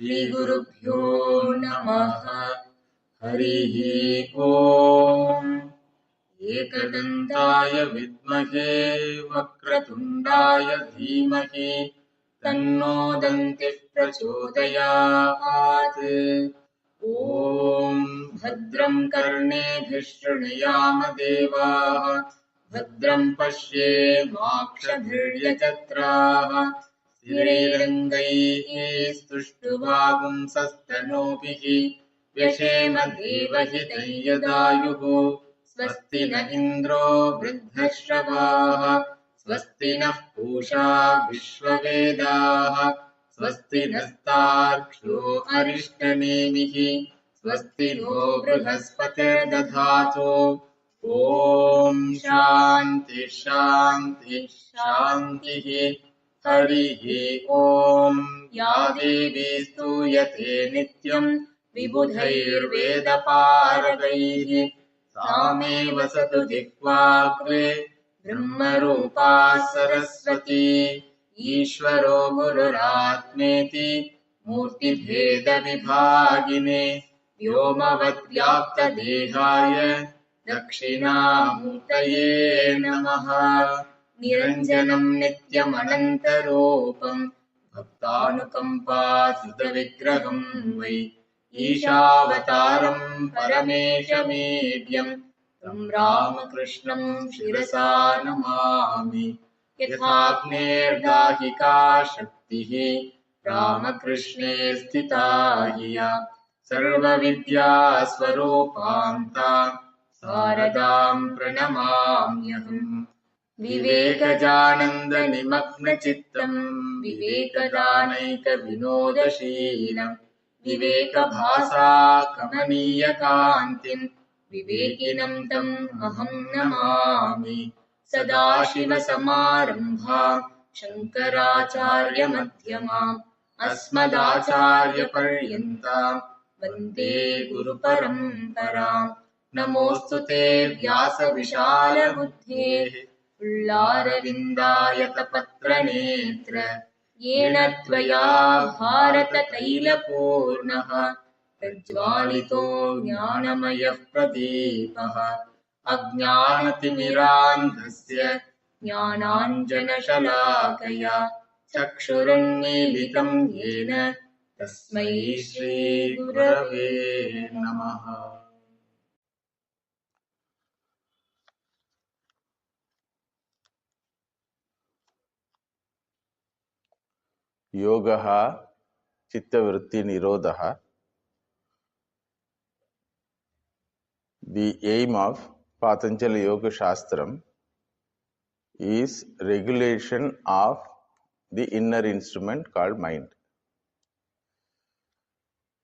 श्रीगुरुभ्यो नमः। हरिः ओम्। एकदन्ताय विद्महे वक्रतुण्डाय धीमहि तन्नो दन्तिः प्रचोदयात्। ॐ भद्रं कर्णेभिः शृणुयाम देवाः, भद्रं पश्येमाक्षभिर्यजत्राः, स्थिरैरङ्गैः स्तुष्टुवागुंसस्तनूभिः व्यशेम देवहितं यदायुः। स्वस्ति न इन्द्रो वृद्धश्रवाः, स्वस्ति नः पूषा विश्ववेदाः, स्वस्ति नस्तार्क्ष्यो अरिष्टनेमिः, स्वस्ति नो बृहस्पतिर्दधातु। ॐ शान्ति शान्ति शान्तिः। हरिः ॐ। या देवी स्तूयते नित्यं विबुधैर्वेदपारगैः, सा मे वसतु जिह्वाग्रे ब्रह्मरूपा सरस्वती। ईश्वरो गुरुरात्मेति मूर्तिभेदविभागिने, व्योमवद्व्याप्तदेहाय दक्षिणामूर्तये नमः। निरञ्जनं नित्यमनन्तरूपं भक्तानुकम्पासुतविग्रहं वै ईशावतारं परमेशमेड्यं तं रामकृष्णं शिरसा नमामि। यथाग्नेर्दाहिका शक्तिः रामकृष्णे स्थिता हिया, सर्वविद्यास्वरूपां तां शारदां प्रणमाम्यहम्। विवेकजानन्दनिमग्नचित्तं विवेकदानैकविनोदशीलं, विवेकभासाकमनीयकान्तिं विवेकिनं तं अहं नमामि। सदाशिवसमारम्भां शङ्कराचार्यमध्यमाम् अस्मदाचार्यपर्यन्तां वन्दे गुरुपरम्पराम्। नमोऽस्तु ते व्यासविशालबुद्धेः, पुल्लारविन्दायतपत्रनेत्र, येन त्वया भारततैलपूर्णः प्रज्वालितो ज्ञानमयः प्रदीपः। अज्ञानतिमिरान्धस्य ज्ञानाञ्जनशलाकया चक्षुरुन्मीलितं येन तस्मै श्रीगुरवे नमः। योगः चित्तवृत्ति निरोधः. The aim of Patanjali Yoga Shastram is regulation of the inner instrument called mind.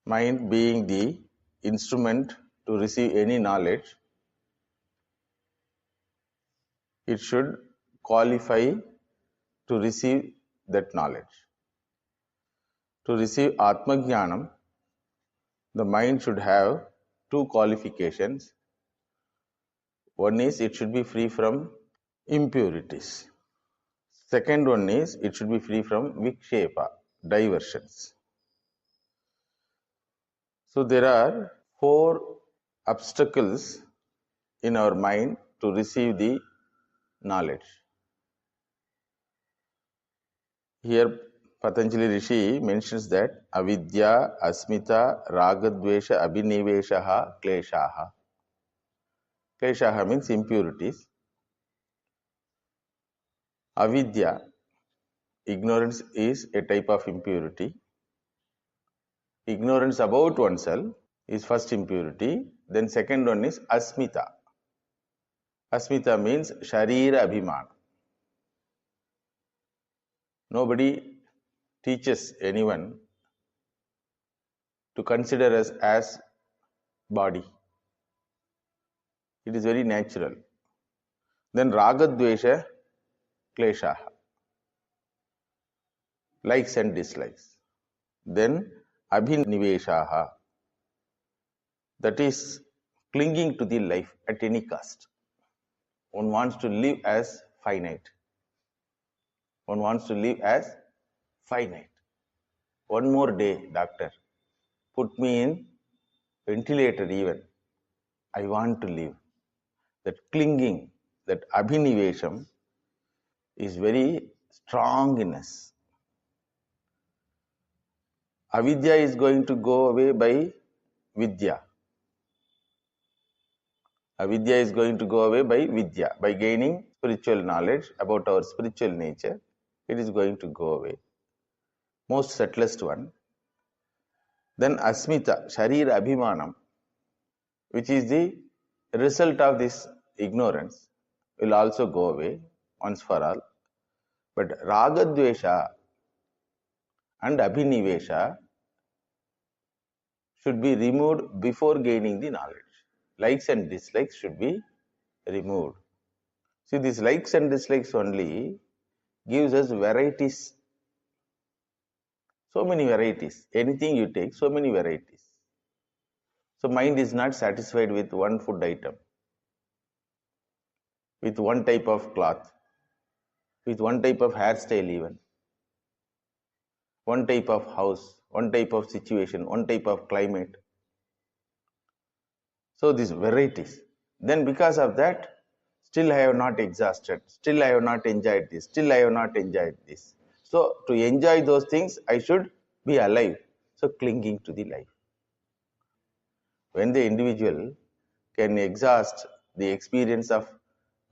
Mind being the instrument to receive any knowledge, it should qualify to receive that knowledge. To receive Atma Jnanam, the mind should have two qualifications. One is it should be free from impurities. Second one is it should be free from vikshepa, diversions. So there are four obstacles in our mind to receive the knowledge. Here Patanjali Rishi mentions that avidya, asmita, ragadvesha, abhiniveshaha, kleshaha. Kleshaha means impurities. Avidya, ignorance, is a type of impurity. Ignorance about oneself is first impurity. Then second one is asmita. Asmita means sharira abhimana. Nobody teaches anyone to consider us as body. It is very natural. Then ragadvesha, kleshaha, likes and dislikes. Then abhiniveshaha, that is clinging to the life at any cost. One wants to live as finite. One wants to live as finite. One more day, doctor. Put me in ventilator even. I want to live. That clinging, that abhinivesham is very strong in us. Avidya is going to go away by vidya. Avidya is going to go away by vidya. By gaining spiritual knowledge about our spiritual nature, it is going to go away. Most subtlest one. Then asmita, sharira abhimanam, which is the result of this ignorance, will also go away once for all. But ragadvesha and abhinivesha should be removed before gaining the knowledge. Likes and dislikes should be removed. See, these likes and dislikes only gives us varieties. So many varieties. Anything you take, so many varieties. So mind is not satisfied with one food item, with one type of cloth, with one type of hairstyle even, one type of house, one type of situation, one type of climate. So these varieties. Then because of that, still I have not exhausted, still I have not enjoyed this, still I have not enjoyed this. So to enjoy those things, I should be alive. So clinging to the life. When the individual can exhaust the experience of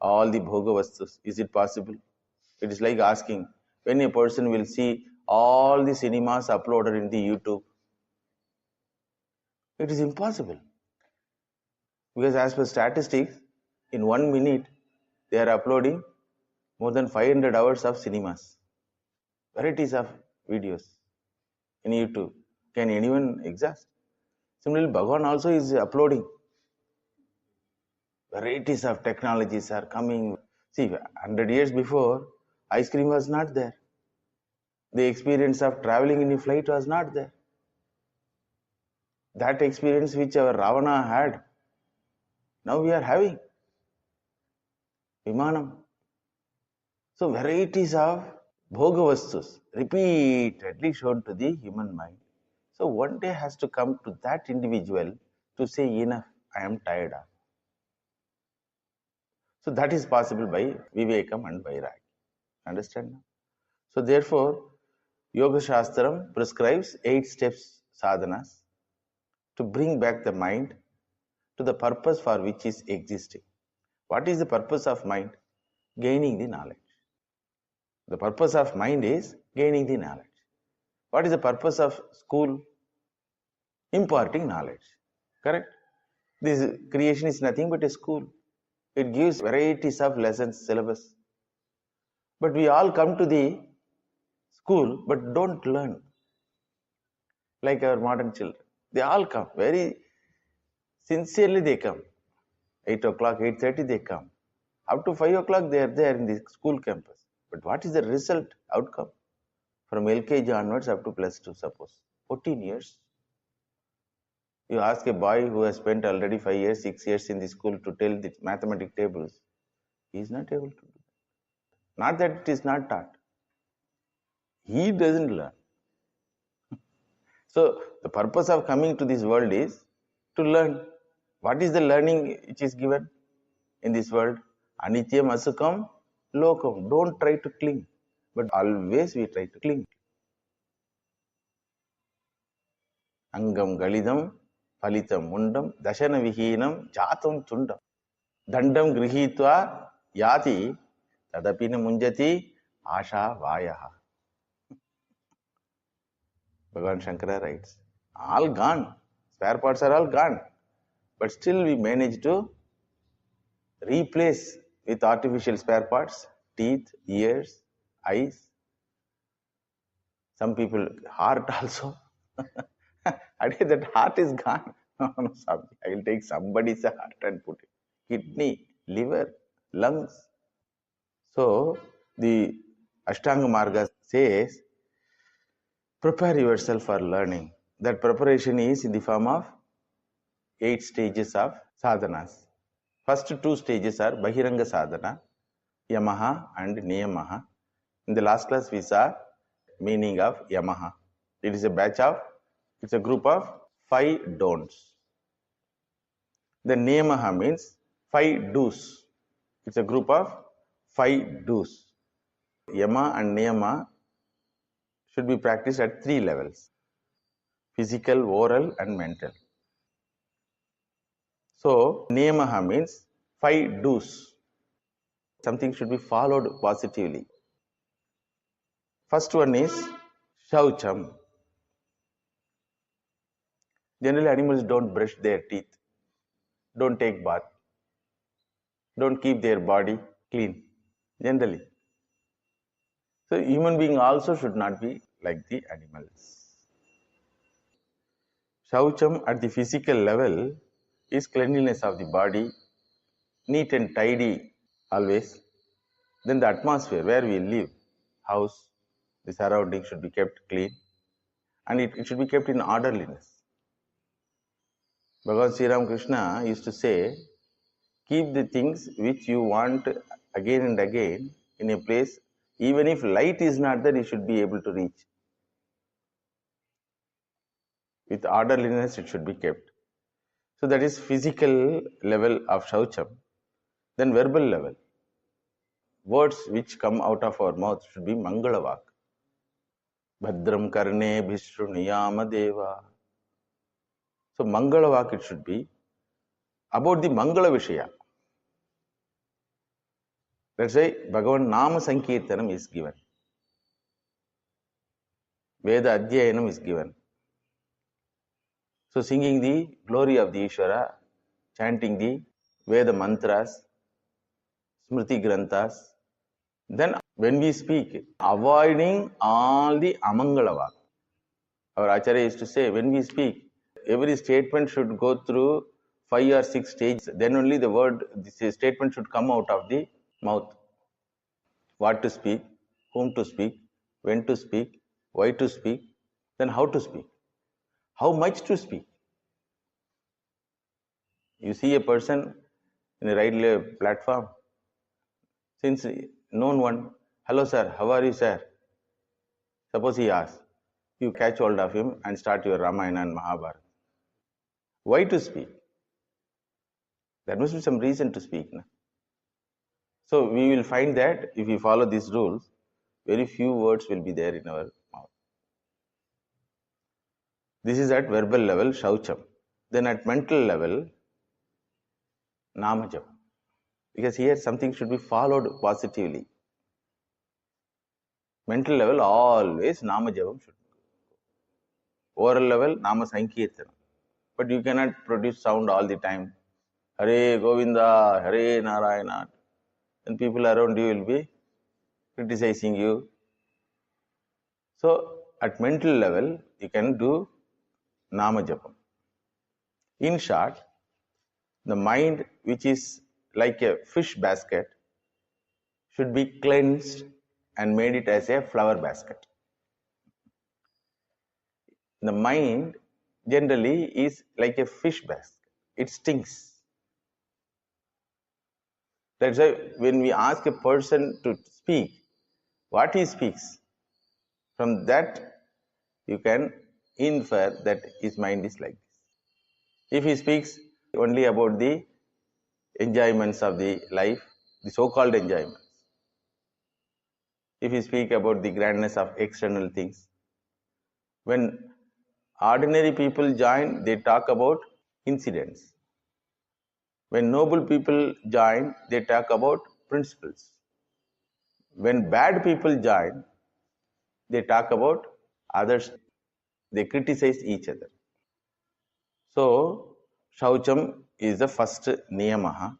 all the bhogavastus, is it possible? It is like asking when a person will see all the cinemas uploaded in the YouTube. It is impossible. Because as per statistics, in 1 minute, they are uploading more than 500 hours of cinemas. Varieties of videos in YouTube. Can anyone exhaust? Similarly, Bhagavan also is uploading. Varieties of technologies are coming. See, 100 years before, ice cream was not there. The experience of traveling in a flight was not there. That experience which our Ravana had, now we are having. Vimanam. So varieties of bhogavastus repeatedly shown to the human mind. So one day has to come to that individual to say, enough, I am tired of. So that is possible by Vivekam and Vairagya. Understand now? So therefore, Yoga Shastram prescribes 8 steps sadhanas to bring back the mind to the purpose for which is existing. What is the purpose of mind? Gaining the knowledge. The purpose of mind is gaining the knowledge. What is the purpose of school? Imparting knowledge. Correct? This creation is nothing but a school. It gives varieties of lessons, syllabus. But we all come to the school but don't learn. Like our modern children. They all come. Very sincerely they come. 8 o'clock, 8:30 they come. Up to 5 o'clock they are there in the school campus. But what is the result, outcome? From LKG onwards up to +2, suppose. 14 years. You ask a boy who has spent already 5 years, 6 years in the school to tell the mathematical tables. He is not able to do that. Not that it is not taught. He doesn't learn. So the purpose of coming to this world is to learn. What is the learning which is given in this world? Anityam asukam lokam. Don't try to cling. But always we try to cling. Angam galidam palitam mundam dashana vihinam jatam tundam. Dandam grihitva yati tadapina munjati asha vayaha. Bhagavan Shankara writes, all gone. Spare parts are all gone. But still we manage to replace with artificial spare parts, teeth, ears, eyes. Some people, heart also. I think that heart is gone. No, I will take somebody's heart and put it. Kidney, liver, lungs. So the Ashtanga Marga says, prepare yourself for learning. That preparation is in the form of 8 stages of sadhanas. First 2 stages are Bahiranga sadhana, Yamaha and Niyamaha. In the last class we saw meaning of Yamaha. It is it's a group of 5 don'ts. The Niyamaha means 5 do's. It's a group of 5 do's. Yama and Niyama should be practiced at 3 levels: physical, oral, and mental. So, Niyamaha means 5 do's. Something should be followed positively. First one is Shaucham. Generally, animals don't brush their teeth, don't take bath, don't keep their body clean. Generally. So, human being also should not be like the animals. Shaucham at the physical level is cleanliness of the body, neat and tidy always. Then the atmosphere where we live, house, the surroundings should be kept clean, and it should be kept in orderliness. Bhagavan Sri Krishna used to say, keep the things which you want again and again in a place, even if light is not there, you should be able to reach. With orderliness, it should be kept. So that is physical level of Shaucham. Then verbal level. Words which come out of our mouth should be Mangalavak. Bhadram karne bhishru Niyama deva. So Mangalavak it should be about the Mangala Vishaya. That's why Bhagavan Nama Sankirtanam is given. Veda Adhyayanam is given. So singing the glory of the Ishvara, chanting the Veda mantras, Smriti Granthas. Then when we speak, avoiding all the Amangalavak. Our Acharya used to say, when we speak, every statement should go through 5 or 6 stages. Then only the statement should come out of the mouth. What to speak, whom to speak, when to speak, why to speak, then how to speak, how much to speak. You see a person in a railway platform, since known one, hello sir, how are you sir? Suppose he asks, you catch hold of him and start your Ramayana and Mahabharata. Why to speak? There must be some reason to speak. No? So we will find that if we follow these rules, very few words will be there in our mouth. This is at verbal level, Shaucham. Then at mental level, Namajam. Because here something should be followed positively. Mental level, always Namajam should be. Oral level, Nama Sankirtanam. But you cannot produce sound all the time. Hare Govinda, Hare Narayana. And people around you will be criticizing you. So, at mental level, you can do Namajapam. In short, the mind, which is like a fish basket, should be cleansed and made it as a flower basket. The mind generally is like a fish basket. It stinks. That's why when we ask a person to speak, what he speaks, from that you can infer that his mind is like this. If he speaks only about the enjoyments of the life, the so-called enjoyments, if you speak about the grandness of external things, when ordinary people join, they talk about incidents. When noble people join, they talk about principles. When bad people join, they talk about others. They criticize each other. So, Shaucham is the first Niyamaha.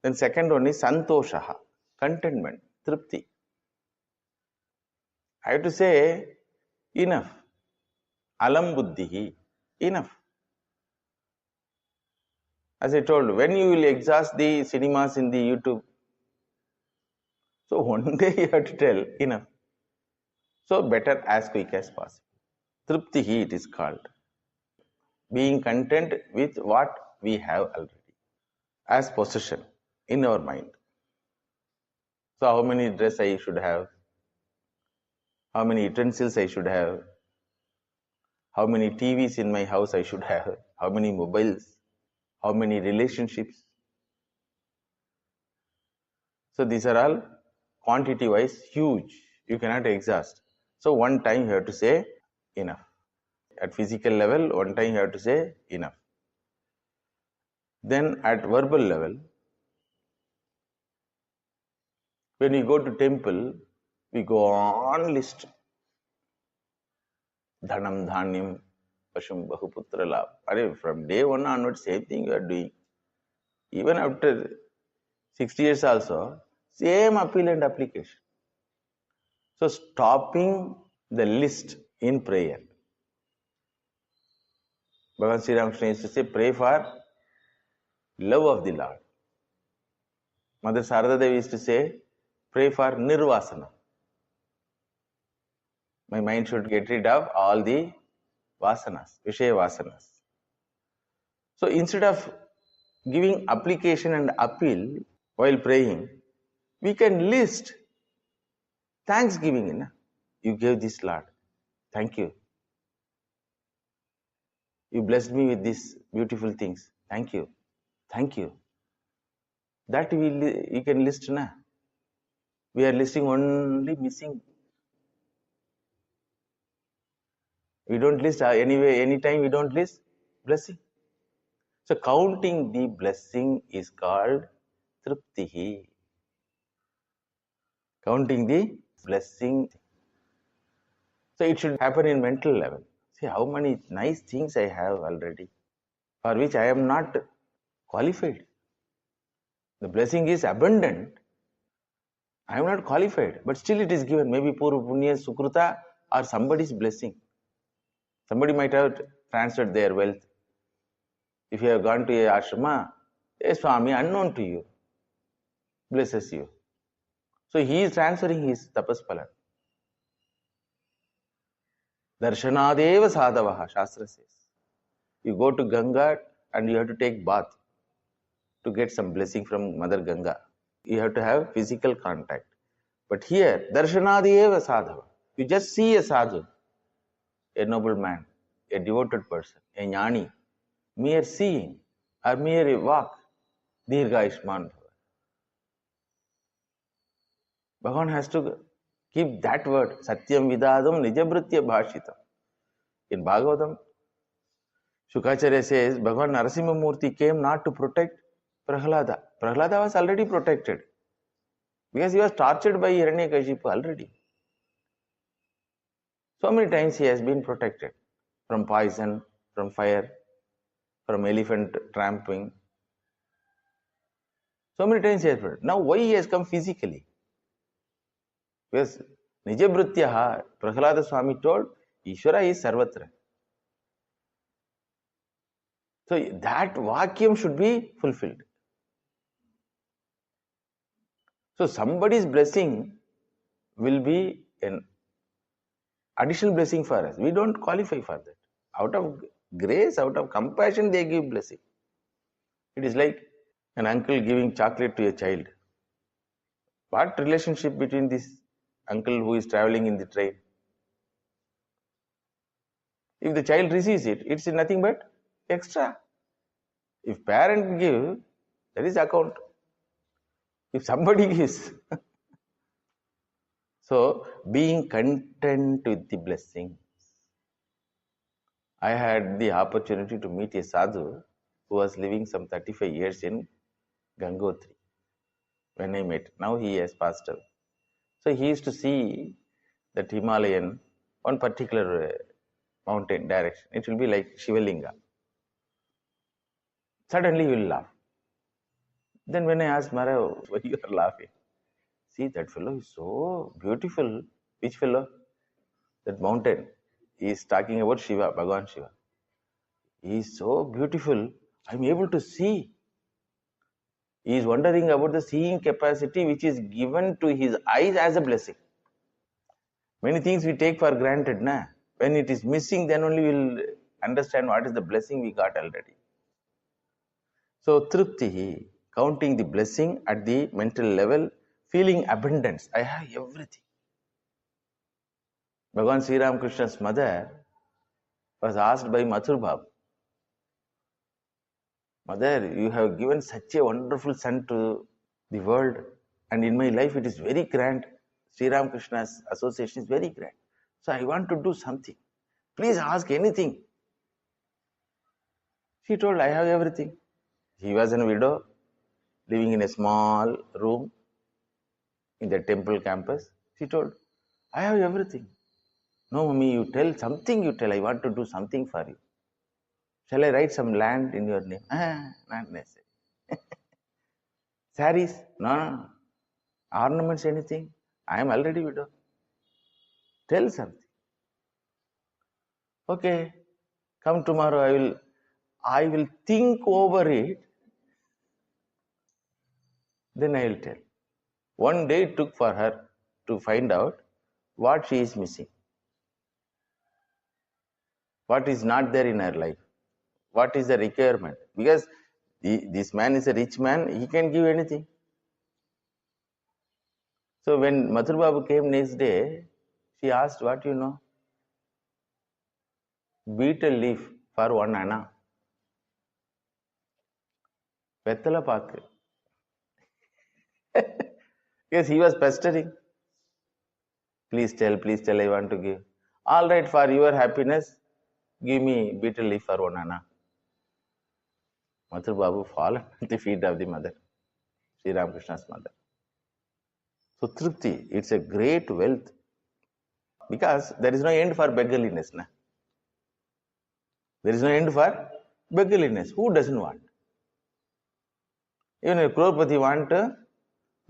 Then second one is Santoshaha, contentment, Tripti. I have to say, enough. Alam buddhihi, enough. As I told, when you will exhaust the cinemas in the YouTube, so one day you have to tell, enough. So better as quick as possible. Triptihi it is called. Being content with what we have already as possession in our mind. So how many dress I should have, how many utensils I should have, how many TVs in my house I should have, how many mobiles, how many relationships. So these are all quantity wise huge. You cannot exhaust. So one time you have to say enough. At physical level, one time you have to say enough. Then at verbal level, when we go to temple, we go on list. Dhanam, dhanyam, pashum, bahuputra labh. From day one onwards, same thing you are doing. Even after 60 years also, same appeal and application. So stopping the list in prayer. Bhagavan Sri Ramakrishna used to say, pray for love of the Lord. Mother Sarada Devi used to say, pray for nirvasana. My mind should get rid of all the vasanas, Vishaya vasanas. So instead of giving application and appeal while praying, we can list thanksgiving. You gave this Lord. Thank you. You blessed me with these beautiful things. Thank you. Thank you. That you can list now. We are listing only missing. We don't list anyway, anytime we don't list blessing. So counting the blessing is called triptihi. Counting the blessing. So it should happen in mental level. See how many nice things I have already, for which I am not qualified. The blessing is abundant. I am not qualified, but still it is given. Maybe Purva Punya Sukruta or somebody's blessing. Somebody might have transferred their wealth. If you have gone to a ashrama, a Swami unknown to you blesses you. So he is transferring his tapas phalan. Darshanadeva sadhavaha, Shastra says. You go to Ganga and you have to take bath to get some blessing from Mother Ganga. You have to have physical contact. But here, Darshanadeva sadhava. You just see a sadhu, a noble man, a devoted person, a jnani. Mere seeing or mere walk, Dirgha Ishman. Bhagavan has to keep that word, Satyam Vidadam Nijabritya Bhashitam. In Bhagavatam, Shukacharya says, Bhagavan Narasimha Murthy came not to protect Prahlada. Prahlada was already protected because he was tortured by Hiranyakashipu already. So many times he has been protected from poison, from fire, from elephant tramping. So many times he has been protected. Now why he has come physically? Because Nijabrityaha, Prahlada Swami told, Ishvara is Sarvatra. So that vacuum should be fulfilled. So somebody's blessing will be an additional blessing for us. We don't qualify for that. Out of grace, out of compassion, they give blessing. It is like an uncle giving chocolate to a child. What relationship between this uncle who is traveling in the train? If the child receives it, it's nothing but extra. If parent give, that is account. If somebody gives. So, being content with the blessing. I had the opportunity to meet a sadhu who was living some 35 years in Gangotri when I met. Now he has passed away. So he used to see that Himalayan, one particular mountain direction. It will be like Shivalinga. Suddenly he will laugh. Then when I asked Mara, why you are laughing? See, that fellow is so beautiful. Which fellow? That mountain. He is talking about Shiva, Bhagavan Shiva. He is so beautiful. I am able to see. He is wondering about the seeing capacity which is given to his eyes as a blessing. Many things we take for granted. Na? When it is missing, then only we will understand what is the blessing we got already. So, triptihi, counting the blessing at the mental level, feeling abundance. I have everything. Bhagavan Sri Ramakrishna's mother was asked by Mathur Babu, Mother, you have given such a wonderful son to the world, and in my life it is very grand. Sri Ramakrishna's association is very grand. So I want to do something. Please ask anything. She told, I have everything. He was a widow, living in a small room in the temple campus. She told, I have everything. No, mommy, you tell something, you tell. I want to do something for you. Shall I write some land in your name? Not necessary. Saris? No. Ornaments, anything? I am already widow. Tell something. Okay, come tomorrow. I will think over it. Then I will tell. One day it took for her to find out what she is missing, what is not there in her life, what is the requirement. Because this man is a rich man, he can give anything. So when Mathur Babu came next day, she asked, what you know? Beetle leaf for 1 anna. Vettala paakku. Yes, he was pestering. Please tell, I want to give. All right, for your happiness, give me beetle leaf for 1 anna. Mathur Babu fallen at the feet of the mother, Sri Ramakrishna's mother. So Tripti, it's a great wealth, because there is no end for beggarliness. Na? There is no end for beggarliness. Who doesn't want? Even a crorepati want to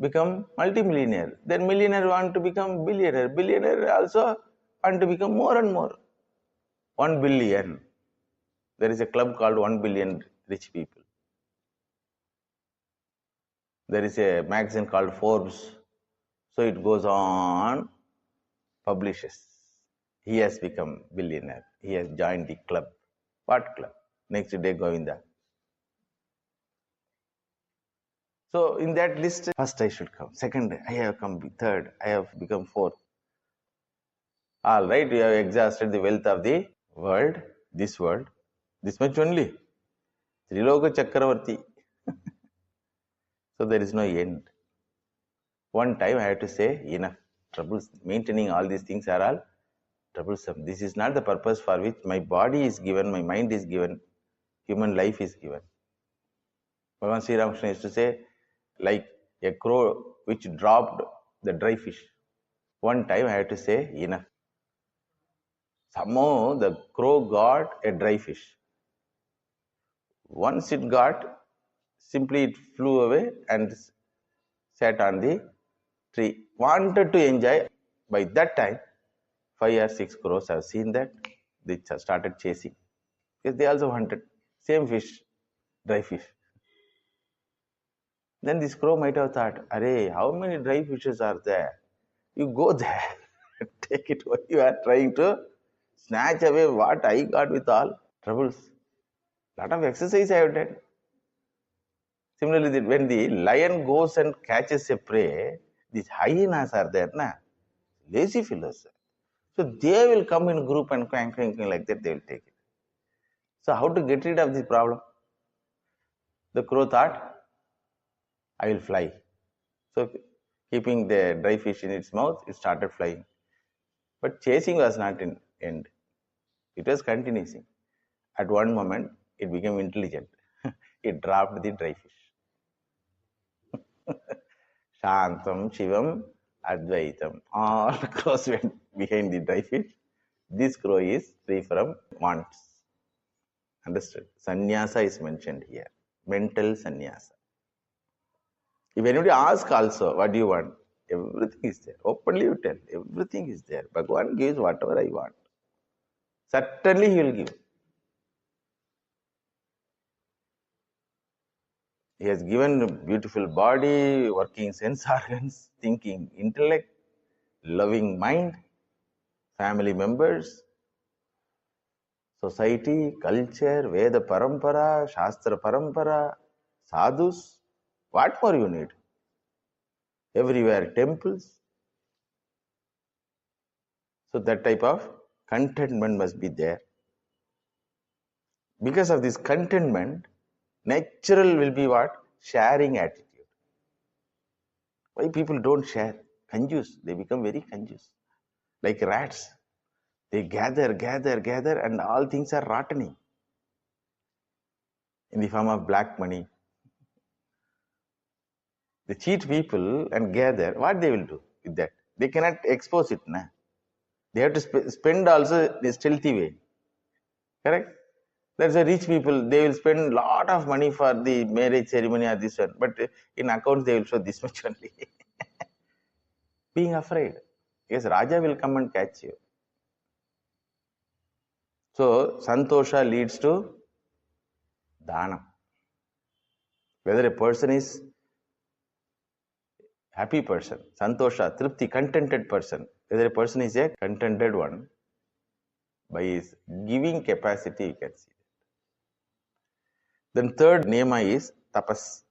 become multimillionaire. Then millionaire want to become billionaire. Billionaire also want to become more and more. 1 billion. There is a club called 1 billion rich people. There is a magazine called Forbes. So it goes on, publishes. He has become billionaire. He has joined the club. What club? Next day, Govinda. So in that list, first I should come. Second, I have come. Third, I have become fourth. All right, you have exhausted the wealth of the world, this much only. Triloka Chakravarti. So there is no end. One time I have to say, enough. Troubles, maintaining all these things are all troublesome. This is not the purpose for which my body is given, my mind is given, human life is given. Bhagavan Sri Ramakrishna used to say, like a crow which dropped the dry fish. One time I had to say, enough. Somehow the crow got a dry fish. Once it got, simply it flew away and sat on the tree. Wanted to enjoy. By that time, 5 or 6 crows have seen that. They started chasing. Because they also wanted same fish, dry fish. Then this crow might have thought, Arey, how many dry fishes are there? You go there, take it. You are trying to snatch away what I got with all troubles. Lot of exercise I have done. Similarly, when the lion goes and catches a prey, these hyenas are there, lazy fellows. So they will come in group and crank like that, they will take it. So how to get rid of this problem? The crow thought, I will fly. So keeping the dry fish in its mouth, it started flying. But chasing was not in end. It was continuing. At one moment, it became intelligent. It dropped the dry fish. Shantam, Shivam, Advaitam. All the crows went behind the dry fish. This crow is free from wants. Understood? Sannyasa is mentioned here. Mental sannyasa. If anybody asks also, what do you want? Everything is there. Openly you tell. Everything is there. Bhagavan gives whatever I want. Certainly he will give. He has given a beautiful body, working sense organs, thinking intellect, loving mind, family members, society, culture, Veda Parampara, Shastra Parampara, sadhus. What more you need? Everywhere temples. So that type of contentment must be there. Because of this contentment, natural will be what? Sharing attitude. Why people don't share? Conjuice. They become very conjuice. Like rats. They gather, and all things are rottening in the form of black money. They cheat people and gather. What they will do with that? They cannot expose it. Nah? They have to spend also in a stealthy way. Correct? That's why rich people, they will spend lot of money for the marriage ceremony or this one. But in accounts, they will show this much only. Being afraid. Yes, Raja will come and catch you. So, Santosha leads to Dana. Whether a person is happy person, Santosha, Tripti, contented person, whether a person is a contented one, by his giving capacity, you can see. Then third Niyama is Tapas.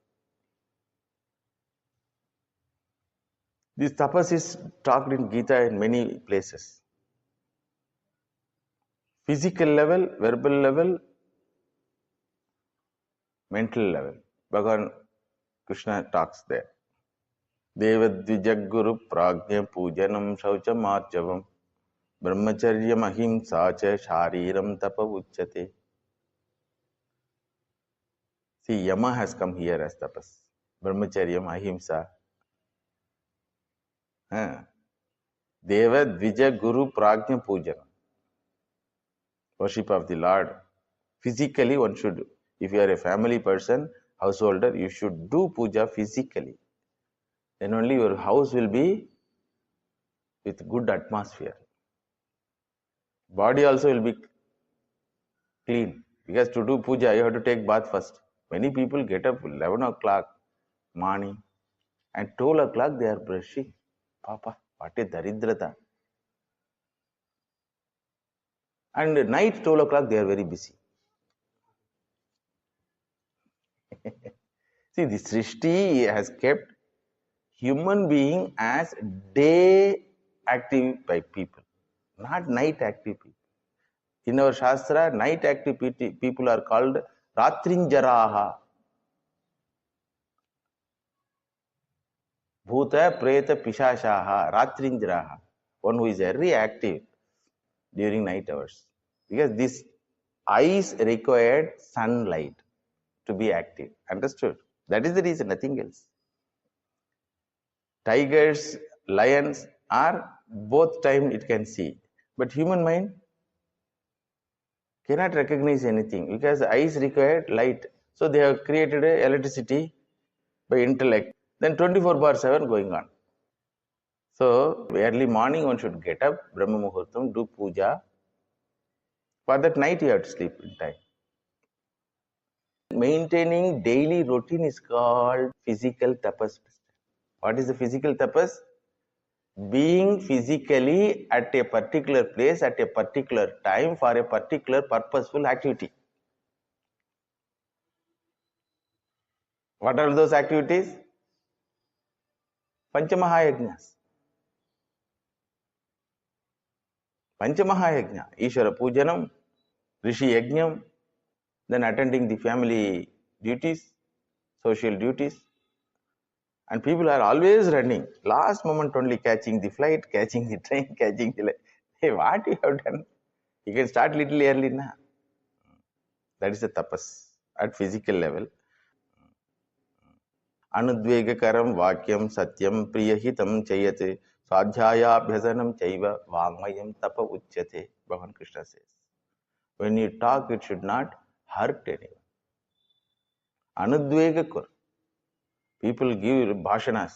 This Tapas is talked in Gita in many places. Physical level, verbal level, mental level. Bhagavan Krishna talks there. Devadvijaguru prajna pujanam shaucham arjavam brahmacharya ahimsa cha shariram tapa uchyate. See, Yama has come here as tapas. Brahmacharyam, ahimsa. Deva Dvija Guru Prajna Pujanam. Worship of the Lord. Physically, one should, if you are a family person, householder, you should do puja physically. Then only your house will be with good atmosphere. Body also will be clean. Because to do puja, you have to take bath first. Many people get up 11 o'clock morning and 12 o'clock they are brushing. Papa, what a daridrata. And night 12 o'clock they are very busy. See, the Srishti has kept human being as day active by people, not night active people. In our Shastra, night active people are called Ratrinjaraha. Bhuta, Preta, Pishashaha, Ratrinjaraha. One who is very active during night hours. Because this eyes required sunlight to be active. Understood? That is the reason, nothing else. Tigers, lions are both time it can see. But human mind cannot recognize anything because eyes required light. So they have created electricity by intellect. Then 24/7 going on. So early morning one should get up, Brahma Muhurtam, do puja. For that night you have to sleep in time. Maintaining daily routine is called physical tapas. What is the physical tapas? Being physically at a particular place at a particular time for a particular purposeful activity. What are those activities? Panchamahayajnas. Panchamahayajna, Ishvara Pujanam, Rishi Yajnam, then attending the family duties, social duties. And people are always running. Last moment only catching the flight, catching the train, catching the... Hey, what you have done? You can start little early now. That is the tapas at physical level. Anudvegakaram vakyam satyam priyahitam chayate sadhyaya abhyasanam chaiva vangmayam tapa uchyate. Bhagavan Krishna says. When you talk, it should not hurt anyone. Anudvegakur. People give bhashanas.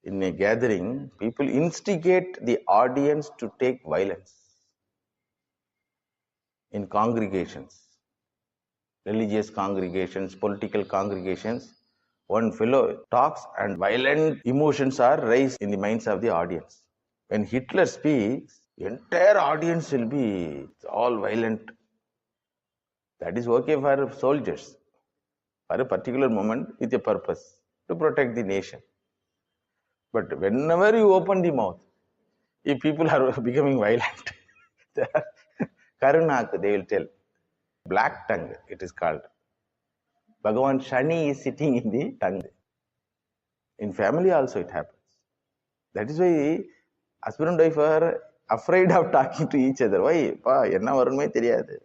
In a gathering, people instigate the audience to take violence. In congregations, religious congregations, political congregations, one fellow talks and violent emotions are raised in the minds of the audience. When Hitler speaks, the entire audience will be all violent. That is okay for soldiers, for a particular moment with a purpose, to protect the nation. But whenever you open the mouth, if people are becoming violent, Karunak, they will tell. Black tongue, it is called. Bhagavan Shani is sitting in the tongue. In family also it happens. That is why husband and wife are afraid of talking to each other. Why? Enna varume theriyadu.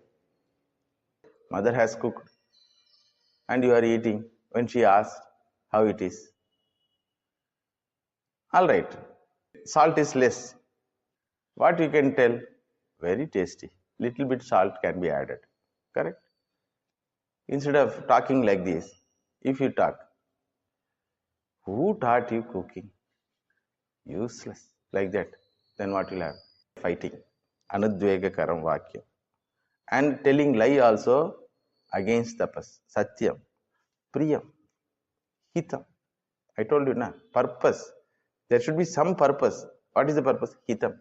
Mother has cooked and you are eating. When she asks how it is. All right. Salt is less. What you can tell? Very tasty. Little bit salt can be added. Correct? Instead of talking like this, if you talk, who taught you cooking? Useless. Like that. Then what will happen? Fighting. Anudvegakaram vakya. And telling lie also against tapas. Satyam. Priyam. Hitam. I told you, na. Purpose. There should be some purpose. What is the purpose? Hitam.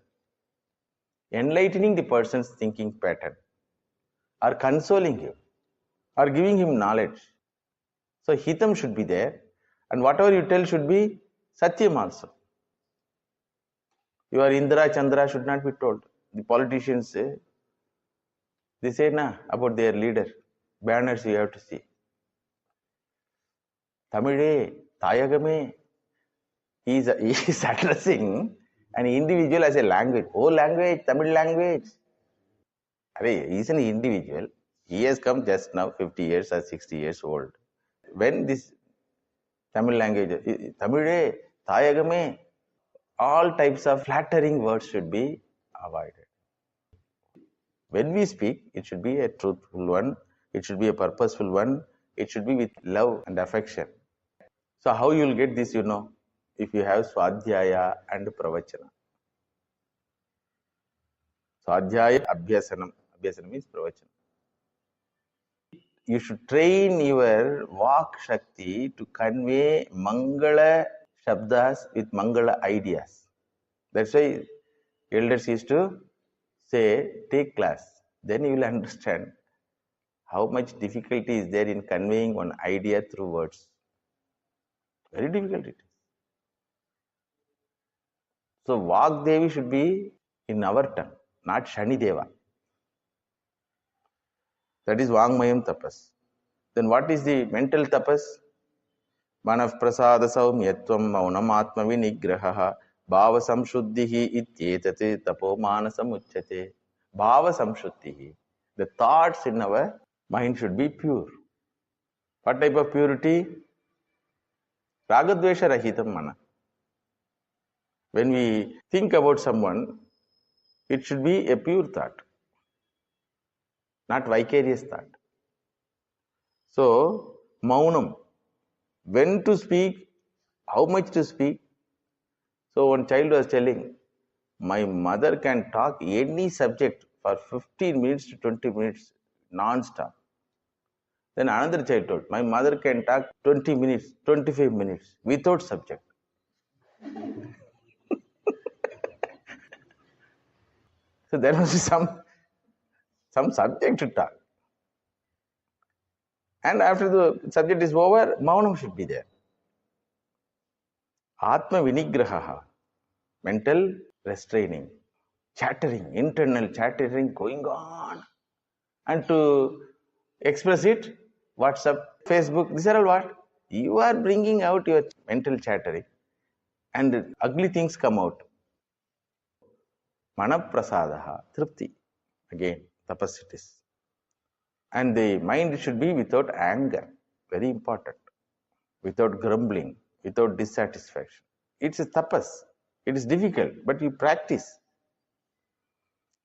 Enlightening the person's thinking pattern. Or consoling him. Or giving him knowledge. So hitam should be there. And whatever you tell should be satyam also. Your Indra Chandra should not be told. The politicians say, they say na about their leader. Banners you have to see. Tamile, Tayagame. He is addressing an individual as a language. Oh, language, Tamil language. He is an individual. He has come just now 50 years or 60 years old. When this Tamil language, Tamile, Tayagame, all types of flattering words should be avoided. When we speak, it should be a truthful one, it should be a purposeful one, it should be with love and affection. So how you will get this, if you have Swadhyaya and Pravachana. Swadhyaya, Abhyasanam. Abhyasanam means Pravachana. You should train your Vak Shakti to convey Mangala Shabdas with Mangala ideas. That's why elders used to say, take class. Then you will understand how much difficulty is there in conveying one idea through words. Very difficult it is. So Vak Devi should be in our tongue, not Shani Deva. That is Vangmayam tapas. Then what is the mental tapas? Manav prasada saumyatvam maunam atma vinigraha bhava samshuddhihi ityetate tapo manasam uchyate. Bhava samshuddhihi. The thoughts in our mind should be pure. What type of purity? Ragadvesha rahitam mana. When we think about someone, it should be a pure thought, not vicarious thought. So, maunam, when to speak, how much to speak. So, one child was telling, my mother can talk any subject for 15 minutes to 20 minutes non-stop. Then another child told, my mother can talk 20 minutes, 25 minutes without subject. So, there must be some subject to talk. And after the subject is over, maunam should be there. Atma vinigraha, mental restraining, chattering, internal chattering going on. And to express it, WhatsApp, Facebook, these are all what? You are bringing out your mental chattering and ugly things come out. Manaprasadaha, tripti, again, tapasitis. And the mind should be without anger, very important, without grumbling, without dissatisfaction. It's a tapas. It is difficult, but you practice.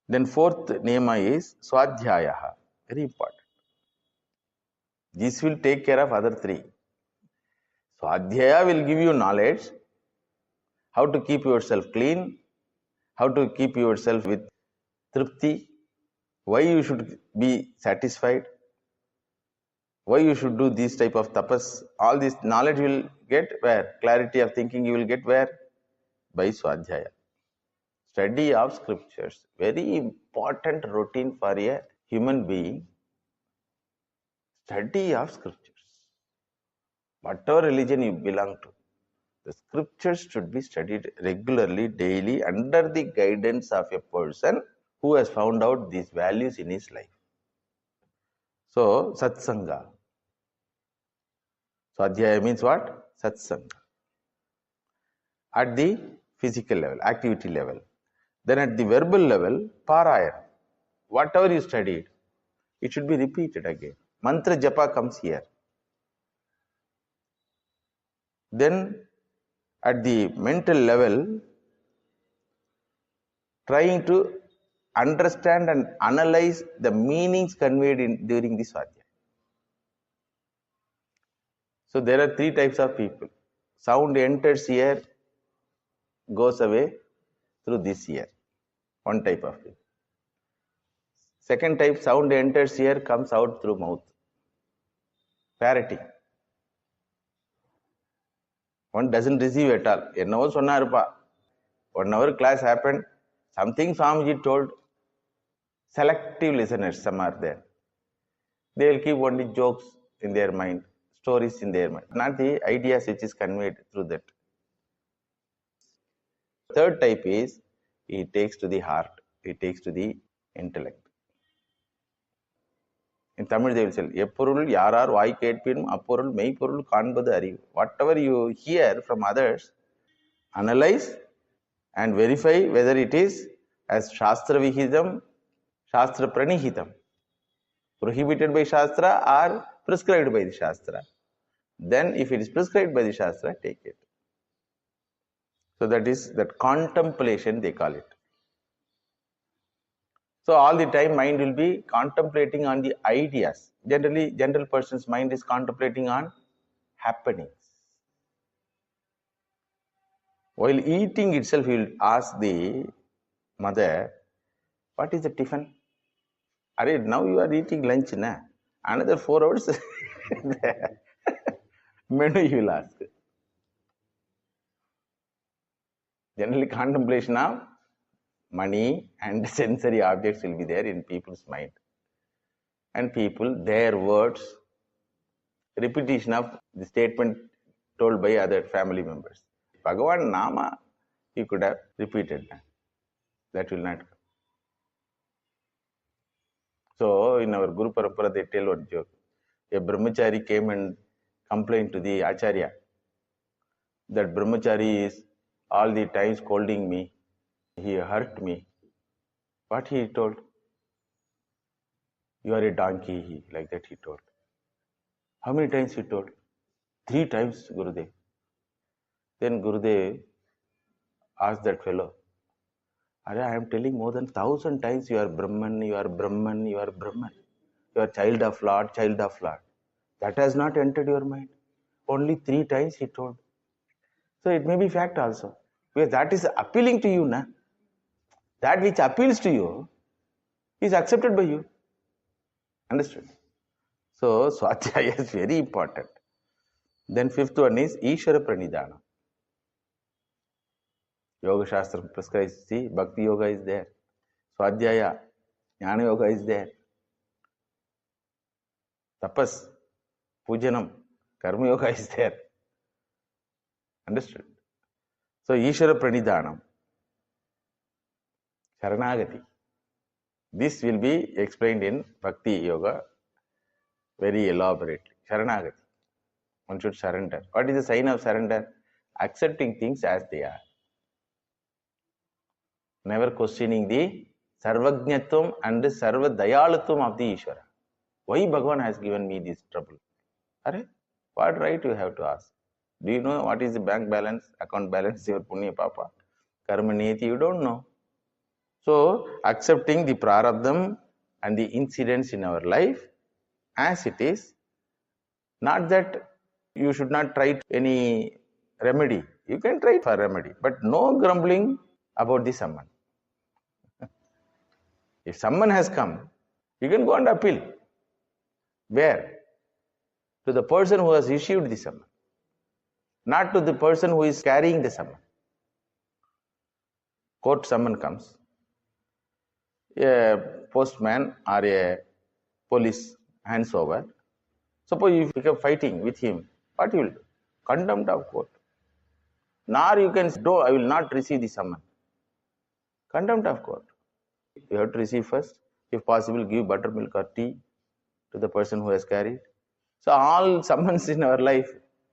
Then fourth niyama is swadhyayaha, very important. This will take care of other three. Swadhyaya will give you knowledge, how to keep yourself clean, how to keep yourself with tripti, why you should be satisfied, why you should do this type of tapas. All this knowledge will get where? Clarity of thinking you will get where? By Swadhyaya. Study of scriptures. Very important routine for a human being. Study of scriptures. Whatever religion you belong to, the scriptures should be studied regularly, daily, under the guidance of a person who has found out these values in his life. So, satsanga. Swadhyaya means what? Satsanga. At the physical level, activity level. Then at the verbal level, parayana. Whatever you studied, it should be repeated again. Mantra japa comes here. Then at the mental level, trying to understand and analyze the meanings conveyed during the Swadhyaya. So there are three types of people. Sound enters here, goes away through this ear. One type of people. Second type, sound enters here, comes out through mouth. Parroting. One doesn't receive at all. Enno sonnarpa. 1 hour class happened. Something Swamiji told. Selective listeners, some are there. They will keep only jokes in their mind, stories in their mind, not the ideas which is conveyed through that. Third type is, he takes to the heart, he takes to the intellect. In Tamil they will say, Eppurul yarar vai ketpinum appurul meipurul kanbadu arivu. Whatever you hear from others, analyze and verify whether it is as Shastra Vihitam, Shastra Pranihitam, prohibited by Shastra or prescribed by the Shastra. Then if it is prescribed by the Shastra, take it. So that is that contemplation, they call it. So all the time mind will be contemplating on the ideas. Generally, general person's mind is contemplating on happenings. While eating itself, he will ask the mother, what is the tiffin? Arey, now you are eating lunch, na? Another 4 hours, menu you will ask. Generally, contemplation of money and sensory objects will be there in people's mind. And people, their words, repetition of the statement told by other family members. Bhagavan Nama, he could have repeated that. That will not come. So, in our Guru Parampara, they tell one joke. A brahmachari came and complained to the Acharya that brahmachari is all the time scolding me. He hurt me. What he told? You are a donkey, like that he told. How many times he told? 3 times, Gurudev. Then Gurudev asked that fellow, I am telling more than 1,000 times you are Brahman, you are Brahman, you are Brahman. You are child of Lord, child of Lord. That has not entered your mind. Only 3 times he told. So it may be fact also. Because that is appealing to you, na? That which appeals to you is accepted by you. Understood? So Swadhyaya is very important. Then fifth one is Ishvara Pranidhana. Yoga Shastra prescribes, see, Bhakti Yoga is there. Swadhyaya, Jnana Yoga is there. Tapas, Pujanam, Karma Yoga is there. Understood? So, Ishvara Pranidhanam, Sharanagati. This will be explained in Bhakti Yoga very elaborately. Sharanagati. One should surrender. What is the sign of surrender? Accepting things as they are. Never questioning the Sarvajñatvam and the Sarvadayalatvam of the Ishvara. Why Bhagavan has given me this trouble? Are, what right you have to ask? Do you know what is the bank balance, account balance, your punya papa? Karma niyati, you don't know. So, accepting the prarabdham and the incidents in our life as it is, not that you should not try any remedy. You can try for remedy, but no grumbling about the summon. If someone has come, you can go and appeal. Where? To the person who has issued the summon, not to the person who is carrying the summon. Court summon comes. A postman or a police hands over. Suppose you become fighting with him, what you will do? Contempt of court. Nor you can say, no, I will not receive the summon. Contempt of court. You have to receive first. If possible, give buttermilk or tea to the person who has carried. So all summons in our life,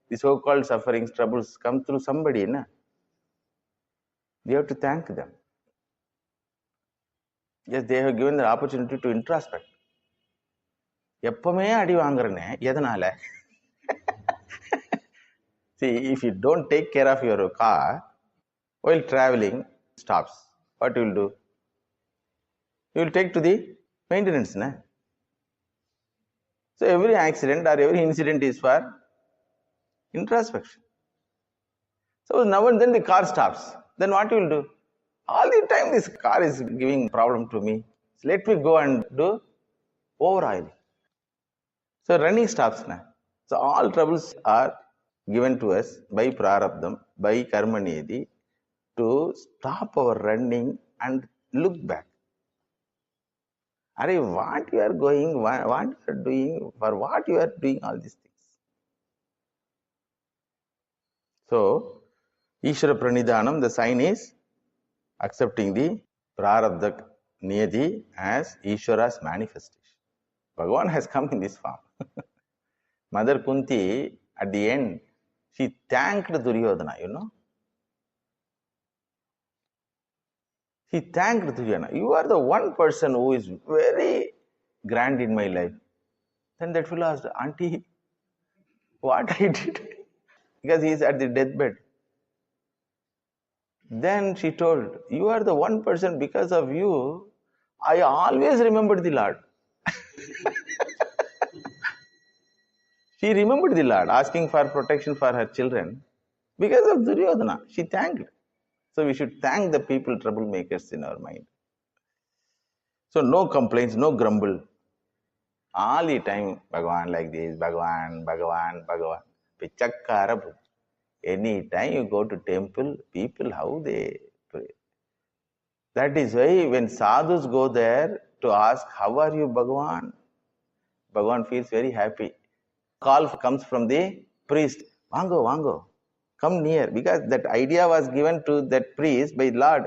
the so-called sufferings, troubles come through somebody. Na? You have to thank them. Yes, they have given the opportunity to introspect. எப்பவுமே அடி வாங்குறனே எதனால? See, if you don't take care of your car while traveling, stops. What you will do? You will take to the maintenance. Na? So every accident or every incident is for introspection. So now and then the car stops. Then what you will do? All the time this car is giving problem to me. So let me go and do overoiling. So running stops now. So all troubles are given to us by prarabdham, by karma niyati, to stop our running and look back. Are what you are going, what you are doing, for what you are doing all these things. So Ishvara Pranidhanam, the sign is accepting the prarabdha niyati as Ishvara's manifestation. Bhagavan has come in this form. Mother Kunti, at the end, she thanked Duryodhana, you know. She thanked Duryodhana. You are the one person who is very grand in my life. Then that fellow asked, Auntie, what I did? Because he is at the deathbed. Then she told, you are the one person, because of you, I always remembered the Lord. She remembered the Lord, asking for protection for her children. Because of Duryodhana, she thanked. So we should thank the people, troublemakers in our mind. So no complaints, no grumble. All the time, Bhagavan like this, Bhagavan, Bhagavan, Bhagavan. Pichakkara. Any time you go to temple, people, how they pray. That is why when sadhus go there to ask, how are you, Bhagavan? Bhagavan feels very happy. Call comes from the priest. Vango, vango. Come near. Because that idea was given to that priest by Lord.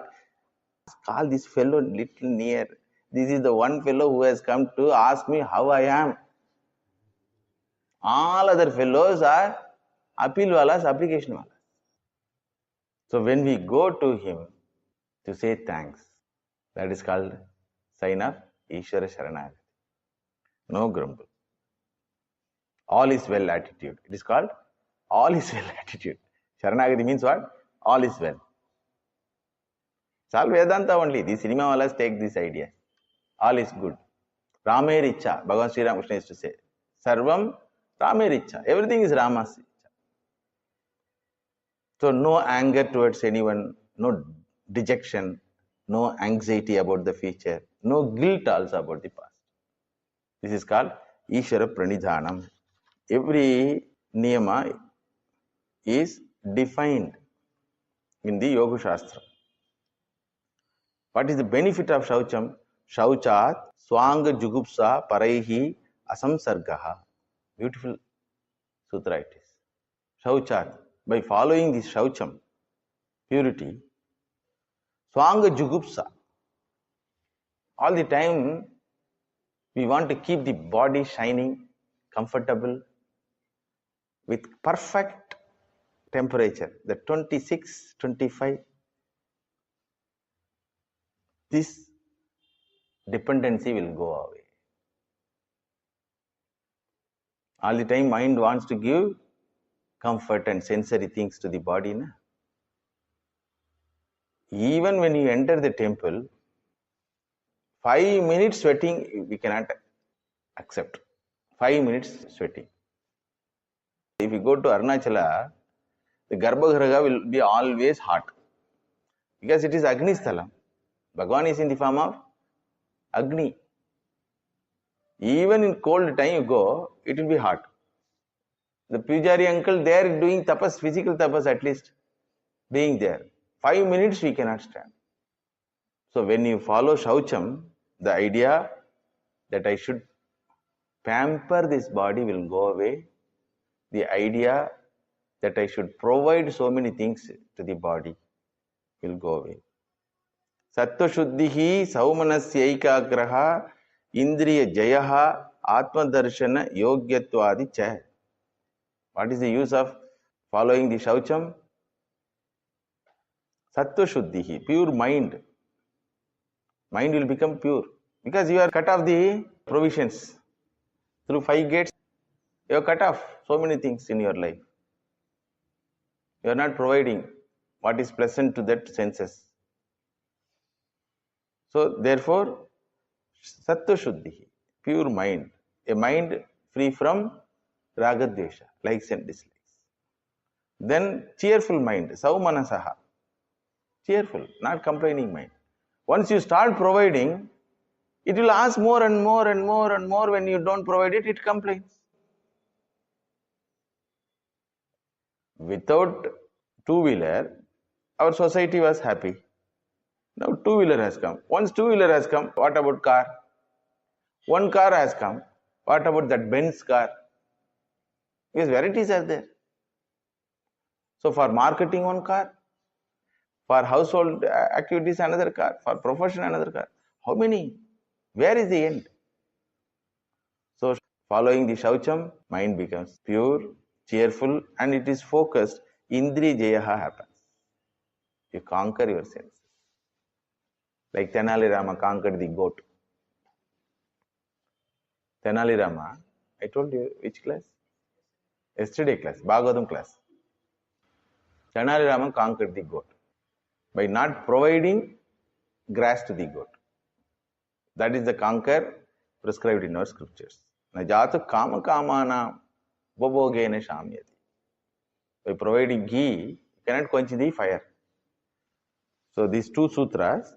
Call this fellow little near. This is the one fellow who has come to ask me how I am. All other fellows are appeal walas, application walas. So when we go to him to say thanks, that is called sign of Ishvara Sharanagati. No grumble. All is well attitude. It is called all is well attitude. Sharanagati means what? All is well. It's all Vedanta only. The cinema walas take this idea. All is good. Rame Richa. Bhagavan Sri Ramakrishna used to say. Sarvam Rame Richa. Everything is Rama's Richa. So no anger towards anyone, no dejection, no anxiety about the future, no guilt also about the past. This is called Ishvara Pranidhanam. Every niyama is defined in the Yoga Shastra. What is the benefit of Shaucham? Shauchat Swanga Jugupsa Paraihi Asamsargaha. Beautiful sutra it is. Shauchat. By following this Shaucham, purity, Swanga Jugupsa. All the time we want to keep the body shining, comfortable, with perfect temperature, the 26, 25. This dependency will go away. All the time mind wants to give comfort and sensory things to the body. Na? Even when you enter the temple, 5 minutes sweating we cannot accept. 5 minutes sweating. If you go to Arunachala, the Garbhagriha will be always hot. Because it is Agni Sthalam. Bhagavan is in the form of Agni. Even in cold time you go, it will be hot. The Pujari uncle there doing tapas, physical tapas at least, being there. 5 minutes we cannot stand. So when you follow Shaucham, the idea that I should pamper this body will go away. The idea that I should provide so many things to the body will go away. Sattva Shuddhihi Saumanasya Ekagraha Indriya Jayaha Atmadarshana Yogyatvadi Cha. What is the use of following the Shaucham? Sattva Shuddhihi, pure mind. Mind will become pure. Because you are cut off the provisions. Through 5 gates, you are cut off so many things in your life. You are not providing what is pleasant to that senses. So therefore, Sattva Shuddhihi, pure mind. A mind free from Ragadvesha, likes and dislikes. Then cheerful mind, Saumanasaha. Cheerful, not complaining mind. Once you start providing, it will ask more and more and more and more. When you don't provide it, it complains. Without two-wheeler, our society was happy. Now two-wheeler has come. Once two-wheeler has come, what about car? One car has come. What about that Benz car? Because varieties are there. So for marketing, one car. For household activities, another car. For profession, another car. How many? Where is the end? So following the Shaucham, mind becomes pure, cheerful, and it is focused. Indri Jayaha happens. You conquer your senses. Like Tenali Rama conquered the goat. Tenali Rama, I told you which class? Yesterday class, Bhagavatam class. Tenali Rama conquered the goat by not providing grass to the goat. That is the conquer prescribed in our scriptures. Najatu kama kamana vabogena shamyati. By providing ghee, you cannot quench the fire. So these two sutras,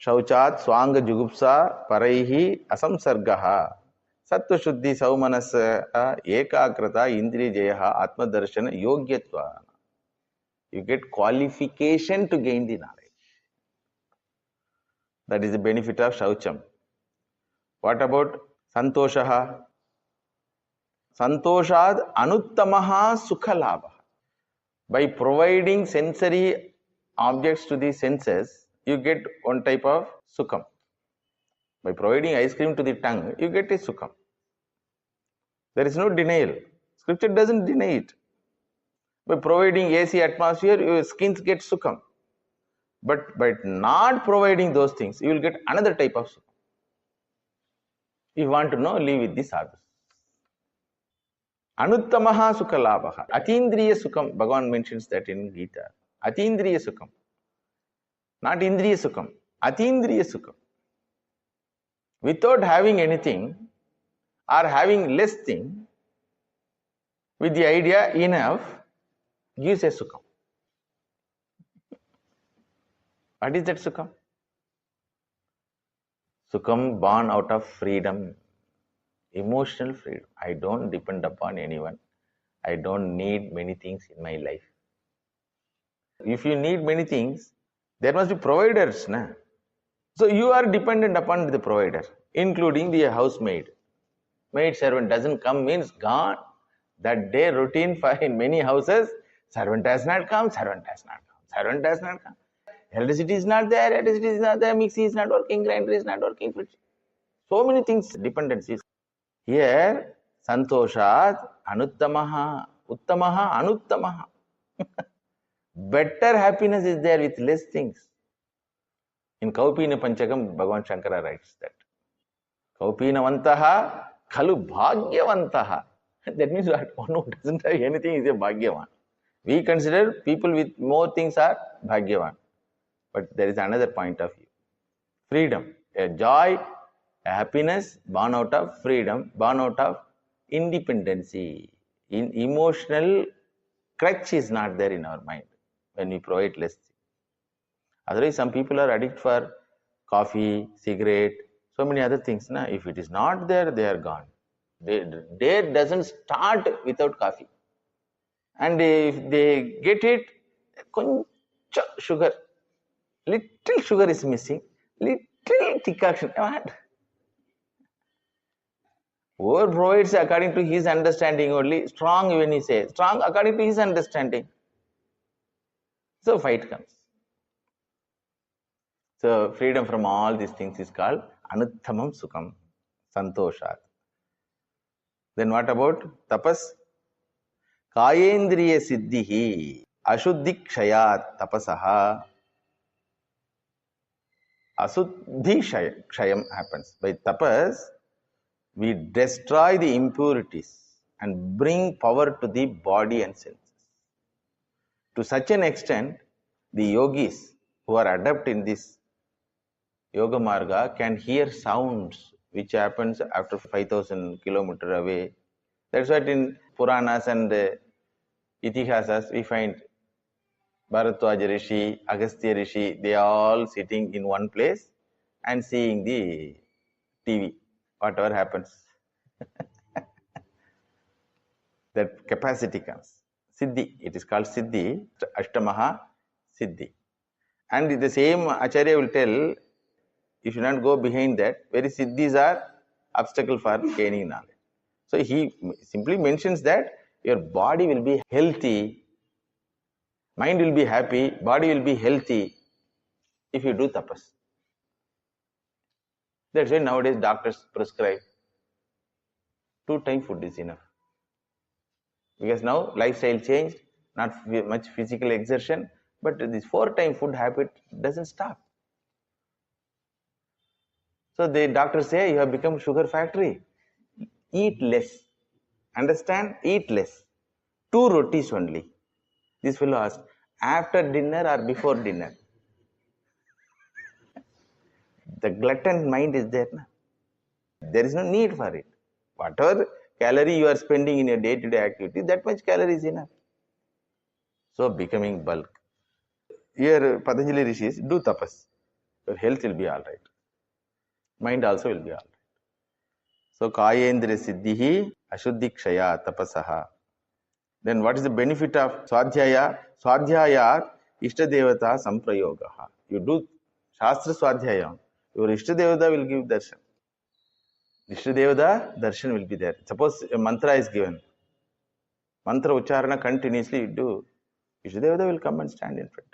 Shauchat Swanga Jugupsa Paraihi Asamsargaha Sattva Shuddhi Saumanasa Ekakrata Indri Jayaha Atma Darshana Yogyatva. You get qualification to gain the knowledge. That is the benefit of Shaucham. What about Santoshaha? Santoshad Anuttamaha Sukhalabha. By providing sensory objects to the senses, you get one type of sukham. By providing ice cream to the tongue, you get a sukham. There is no denial. Scripture doesn't deny it. By providing AC atmosphere, your skin gets sukham. But by not providing those things, you will get another type of sukham. If you want to know, live with the sadhus. Anuttamaha sukhalabha. Atindriya sukham. Bhagavan mentions that in Gita. Atindriya sukham. Not indriya sukham. Atindriya sukham. Without having anything or having less thing, with the idea enough, gives a sukham. What is that sukham? Sukham born out of freedom. Emotional freedom. I don't depend upon anyone. I don't need many things in my life. If you need many things, there must be providers. Na? So you are dependent upon the provider, including the housemaid. Maid servant doesn't come means gone. That day routine for in many houses, servant has not come, servant has not come, servant has not come. Electricity is not there, electricity is not there, mixie is not working, grinder is not working. So many things, dependencies. Here, Santoshat, Anuttamaha, Uttamaha, Anuttamaha. Better happiness is there with less things. In Kaupina Panchakam, Bhagavan Shankara writes that. Kaupinavantaha, Kalu Bhagyavantaha. That means one who doesn't have anything is a Bhagyavan. We consider people with more things are Bhagyavan. But there is another point of view. Freedom, a joy, a happiness born out of freedom, born out of independency. In emotional crutch is not there in our mind when we provide less. Otherwise, some people are addicted for coffee, cigarette, so many other things. Na? If it is not there, they are gone. Day doesn't start without coffee. And if they get it, koncha sugar, little sugar is missing, little decoction. What? Whoever provides according to his understanding only, strong when he says, strong according to his understanding. So fight comes. So freedom from all these things is called anuttamam sukham, santoshat. Then what about tapas? Kayendriya siddhihi ashuddhi kshayat tapasaha. Asuddhi kshayam happens. By tapas, we destroy the impurities and bring power to the body and senses. To such an extent, the yogis who are adept in this yoga marga can hear sounds which happens after 5,000 kilometers away. That's what in Puranas and Itihasas we find Bharadwaja Rishi, Agastya Rishi, they are all sitting in one place and seeing the TV, whatever happens. That capacity comes. Siddhi, it is called Siddhi, Ashtamaha Siddhi. And the same Acharya will tell, you should not go behind that. Very Siddhis are obstacle for gaining knowledge. So he simply mentions that your body will be healthy, mind will be happy, body will be healthy if you do tapas. That's why nowadays doctors prescribe 2-time food is enough. Because now lifestyle changed, not much physical exertion, but this 4-time food habit doesn't stop. So the doctors say you have become sugar factory. Eat less. Understand? Eat less. 2 rotis only. This fellow asked, after dinner or before dinner? The glutton mind is there. Na? There is no need for it. Whatever calorie you are spending in your day-to-day activity, that much calorie is enough. So becoming bulk. Here Patanjali Rishis do tapas. Your health will be all right. Mind also will be all right. So Kayendriya Siddhihi Ashuddhi Kshaya Tapasaha. Then what is the benefit of Swadhyaya? Swadhyaya Ishtadevata Samprayogaha. You do Shastra Swadhyayam, your Ishtadevata will give darshan. Ishtadevata darshan will be there. Suppose a mantra is given. Mantra Ucharana continuously you do. Ishtadevata will come and stand in front.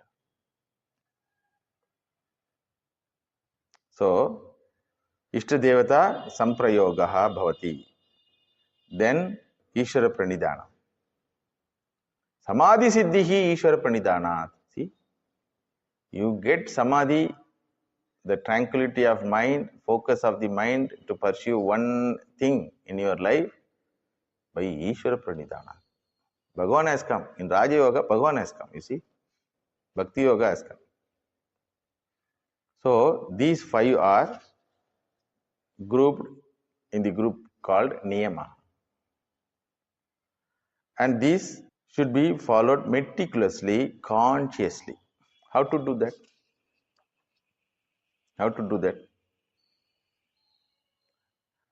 So, Ishtadevata Samprayogaha Bhavati. Then Ishvara Pranidana. Samadhi Siddhihi Ishvara Pranidana. See, you get Samadhi, the tranquility of mind, focus of the mind to pursue one thing in your life by Ishvara Pranidana. Bhagavan has come. In Raja Yoga, Bhagavan has come. You see, Bhakti Yoga has come. So, these 5 are grouped in the group called Niyama. And these should be followed meticulously, consciously. How to do that? How to do that?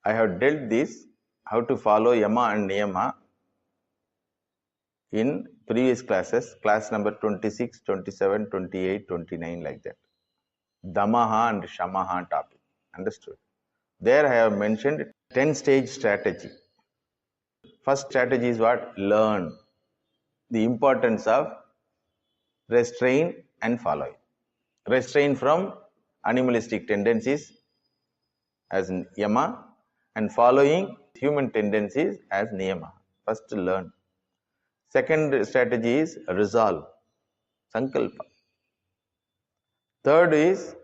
I have dealt this, how to follow Yama and Niyama in previous classes, class number 26, 27, 28, 29, like that. Damaha and Shamaha topic. Understood? There I have mentioned 10-stage strategy. First strategy is what? Learn the importance of restraint and following. Restrain from animalistic tendencies as Yama and following human tendencies as Niyama. First learn. Second strategy is resolve, sankalpa. Third is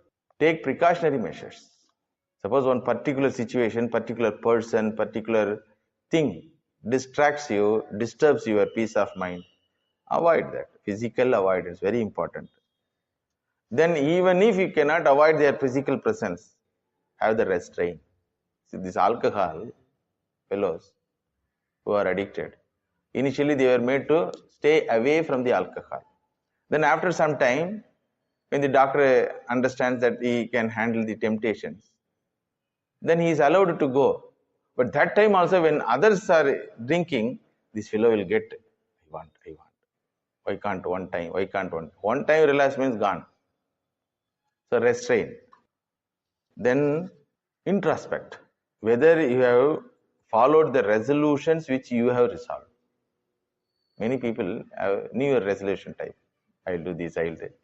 take precautionary measures. Suppose one particular situation, particular person, particular thing distracts you, disturbs your peace of mind. Avoid that. Physical avoidance, very important. Then even if you cannot avoid their physical presence, have the restraint. See, this alcohol fellows who are addicted, initially they were made to stay away from the alcohol. Then after some time, when the doctor understands that he can handle the temptations, then he is allowed to go. But that time also when others are drinking, this fellow will get, I want. Why can't one time? Why can't one? One time relax means gone. So restrain. Then introspect. Whether you have followed the resolutions which you have resolved. Many people have New Year resolution type. I'll do this, I'll do that.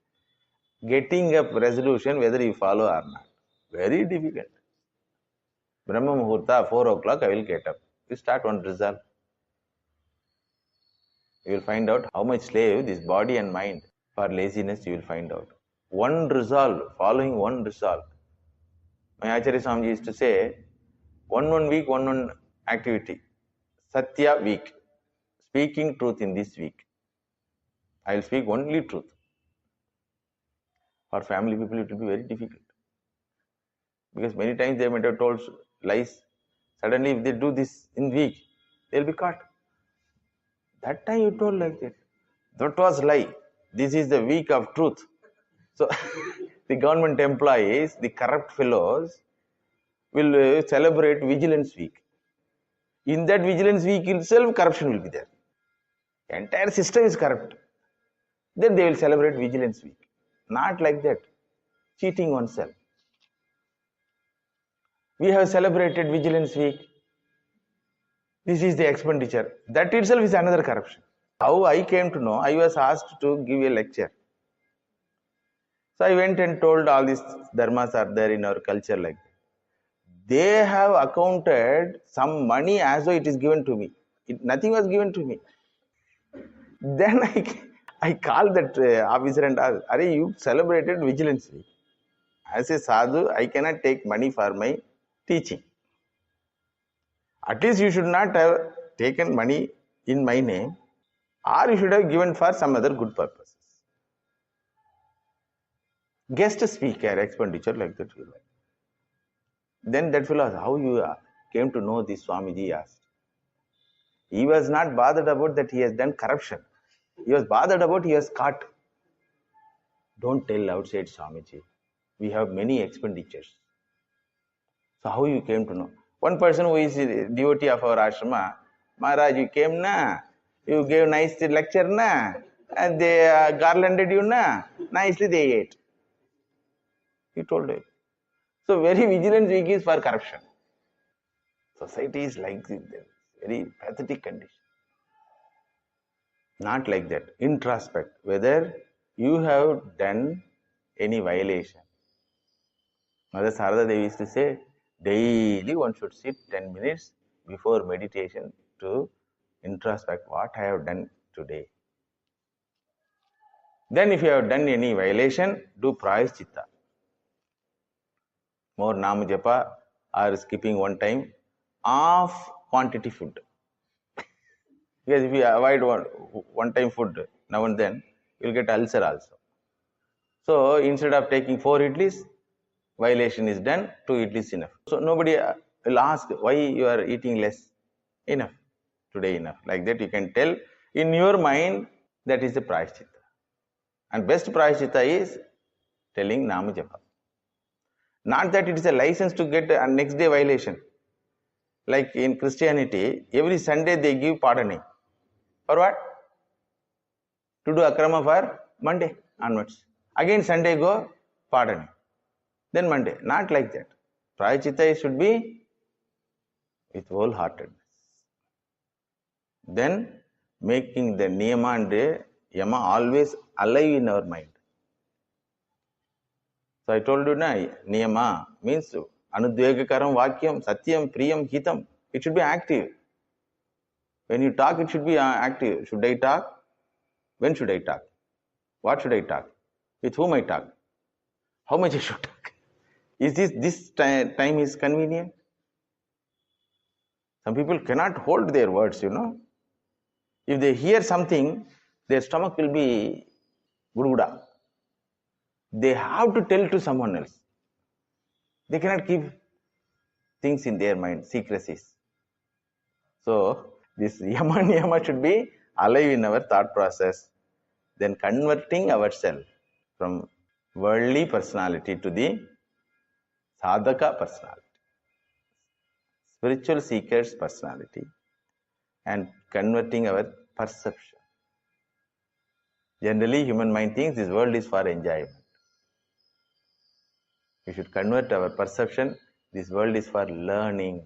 getting a resolution whether you follow or not. Very difficult. Brahma Muhurta, 4 o'clock, I will get up. You start one resolve. You will find out how much slave this body and mind for laziness, you will find out. One resolve, following one resolve. My Acharya Swamiji used to say, one week, one activity. Satya week. Speaking truth in this week. I will speak only truth. For family people, it will be very difficult. Because many times they might have told lies. Suddenly, if they do this in week, they will be caught. That time you told like that. That was lie. This is the week of truth. So, the government employees, the corrupt fellows, will celebrate Vigilance Week. In that Vigilance Week itself, corruption will be there. The entire system is corrupt. Then they will celebrate Vigilance Week. Not like that. Cheating oneself. We have celebrated Vigilance Week. This is the expenditure. That itself is another corruption. How I came to know, I was asked to give a lecture. So I went and told all these dharmas are there in our culture like that. They have accounted some money as though it is given to me. Nothing was given to me. Then I called that officer and asked, "Are you celebrated Vigilance Week? As a sadhu, I cannot take money for my teaching. At least you should not have taken money in my name, or you should have given for some other good purposes. Guest speaker expenditure like that. Then that fellow asked, how you came to know this Swamiji asked. He was not bothered about that he has done corruption. He was bothered about he was caught. Don't tell outside Swamiji. We have many expenditures. So how you came to know? One person who is a devotee of our ashrama, Maharaj, you came na, you gave nice lecture na, and they garlanded you na, nicely they ate. He told him. So very Vigilance Week is for corruption. Society is like this, very pathetic condition. Not like that. Introspect, whether you have done any violation. Mother Sarada Devi used to say, daily one should sit 10 minutes before meditation to introspect what I have done today. Then if you have done any violation, do prayaschitta. More Nam Japa or skipping one time, of quantity food. Because if you avoid one time food now and then, you will get ulcer also. So instead of taking 4 idlis, violation is done, 2 idlis enough. So nobody will ask why you are eating less. Enough. Today enough. Like that you can tell in your mind that is the prayaschitta. And best prayaschitta is telling Nama Japa. Not that it is a license to get a next day violation. Like in Christianity, every Sunday they give pardoning. For what? To do akrama for Monday onwards. Again Sunday go pardoning. Then Monday. Not like that. Prayaschitta should be with wholeheartedness. Then making the Niyama and Yama always alive in our mind. So I told you, Niyama means Anudvegakaram Vakyam, Satyam, Priyam, Hitam. It should be active. When you talk, it should be active. Should I talk? When should I talk? What should I talk? With whom I talk? How much I should talk? Is this time is convenient? Some people cannot hold their words, If they hear something, their stomach will be guduguda. They have to tell to someone else. They cannot keep things in their mind, secrecies. So, this Yama Niyama should be alive in our thought process. Then converting ourselves from worldly personality to the sadhaka personality. Spiritual seeker's personality. And converting our perception. Generally, human mind thinks this world is for enjoyment. We should convert our perception. This world is for learning.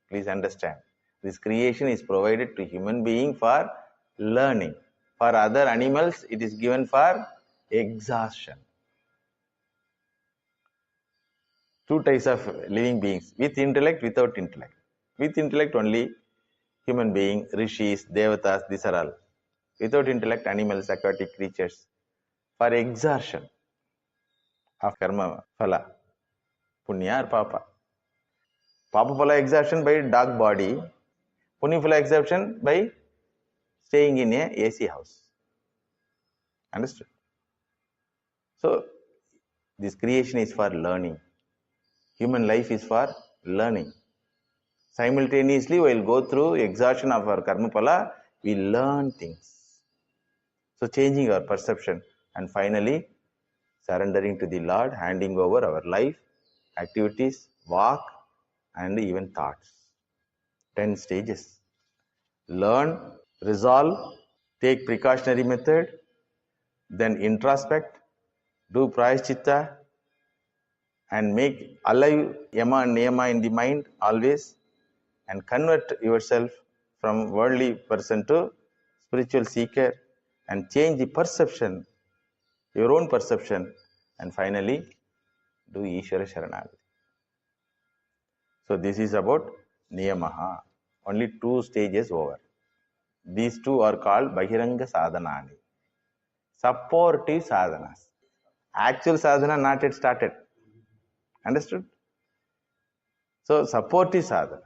Please understand. This creation is provided to human being for learning. For other animals, it is given for exhaustion. Two types of living beings, with intellect, without intellect. With intellect only human being, rishis, devatas, these are all. Without intellect, animals, aquatic creatures. For exertion of karma phala, punya or papa. Papa phala exertion by dog body, punya phala exertion by staying in a AC house. Understood? So, this creation is for learning. Human life is for learning. Simultaneously, while go through exhaustion of our karma phala, we learn things. So, changing our perception and finally surrendering to the Lord, handing over our life, activities, walk, and even thoughts. 10 stages. Learn, resolve, take precautionary method, then introspect, do prayaschitta, and make alive yama and niyama in the mind always, and convert yourself from worldly person to spiritual seeker, and change the perception, your own perception, and finally do Ishvara Sharanagati. So this is about Niyamaha. Only 2 stages over. These 2 are called Bahiranga Sadhanani. Supportive sadhanas. Actual sadhana not yet started. Understood? So supportive sadhanas.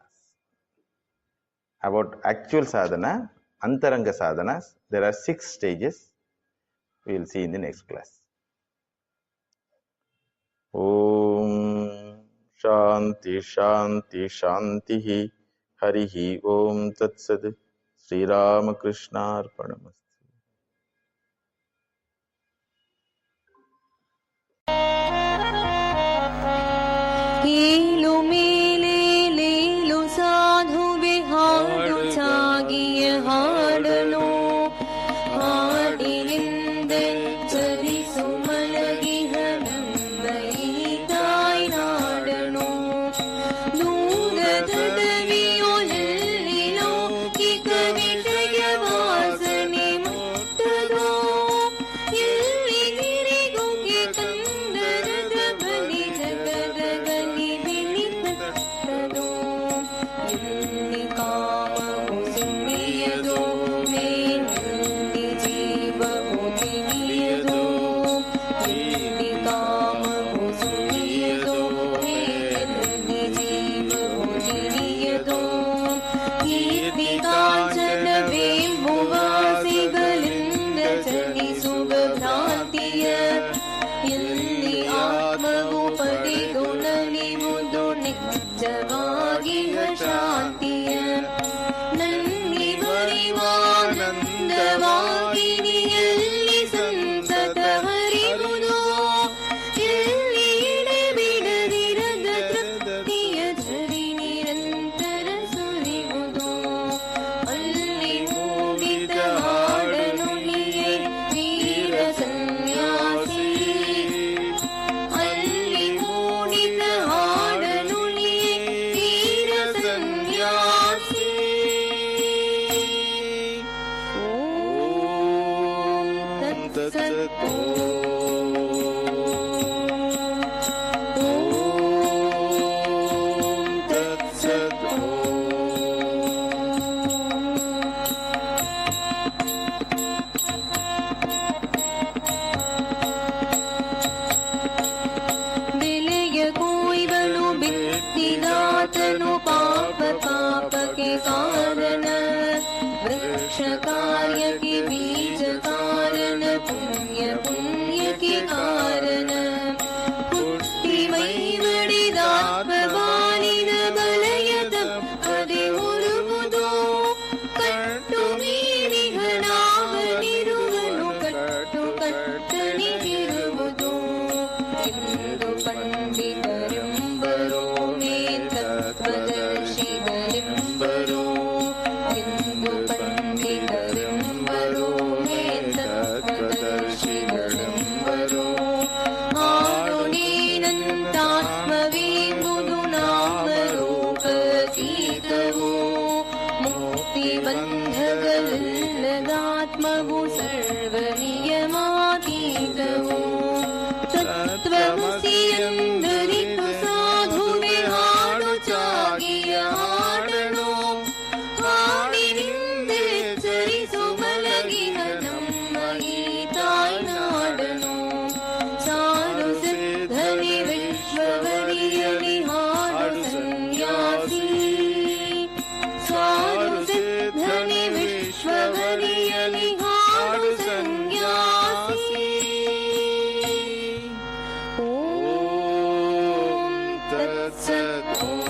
About actual sadhana, Antaranga sadhanas, there are 6 stages. We will see in the next class. Om Shanti Shanti Shanti Harihi Om Tat Sat Sri Ramakrishna Arpanamastu. ಏಳು ಮೇಲೇಲೇಳು ಸಾಧುವೆ ಹಾಡು ಚಾಗಿಯ ಹಾಡನು ಹಾಡಿನಿಂದೆಚ್ಚರಿಸು ಮಲಗಿಹನಂದೈತಾಯ್ ನಾಡನು ದೂರದಡವಿಯೊಲ್ಲಿ ಲೌಕಿಕ ವಿಷಯ ವಾಸನೆ ಮುಟ್ಟದೋ ಎಲ್ಲಿ ಗಿರಿಗುಗೆ ಕಂದರದ ಬಲಿ ಜಗದಗಲಿ ಬೆಳಿತಟ್ಟದೋ ಎಲ್ಲಿ ಕಾಮವು ಸುಳಿಯದೋ ಮೇನಲ್ಲಿ ಜೀವವು ತಿಳಿಯದೋ ಎಲ್ಲಿ ಕಾಮವು ಸುಳಿಯದೋ ಮೇನಲ್ಲಿ ಜೀವವು ತಿಳಿಯದೋ ಕೀರ್ತಿ ಕಾಂಚನವೆಂಬುವಾಸಿಗಳಿಂದ ಚಲಿಸುವ ಭ್ರಾಂತಿಯ ಎಲ್ಲಿ ಆತ್ಮವು ಪಡೆದು ನಲಿಯುವುದು ನಿಜವಾಗಿಯ ಶಾಂತಿಯ ನಲ್ಲಿ ಬರಿವಾನಂದವಾಗಿನಿಯಲ್ಲಿ ಸಂತತ ಹರಿವುದೋ ಎಲ್ಲಿ ಎಡೆಬಿಡದಿರದ ತೃಪ್ತಿಯ ಝರಿ ನಿರಂತರ ಸುರಿವುದೋ ಅಲ್ಲಿ ಮೂಡಿದ ಹಾಡನುಲಿಯೇ ವೀರ ಸನ್ಯಾಸಿ ಅಲ್ಲಿ ಮೂಡಿದ ಹಾಡನುಲಿಯೇ ವೀರ ಸನ್ಯಾಸಿ तत्त्वम्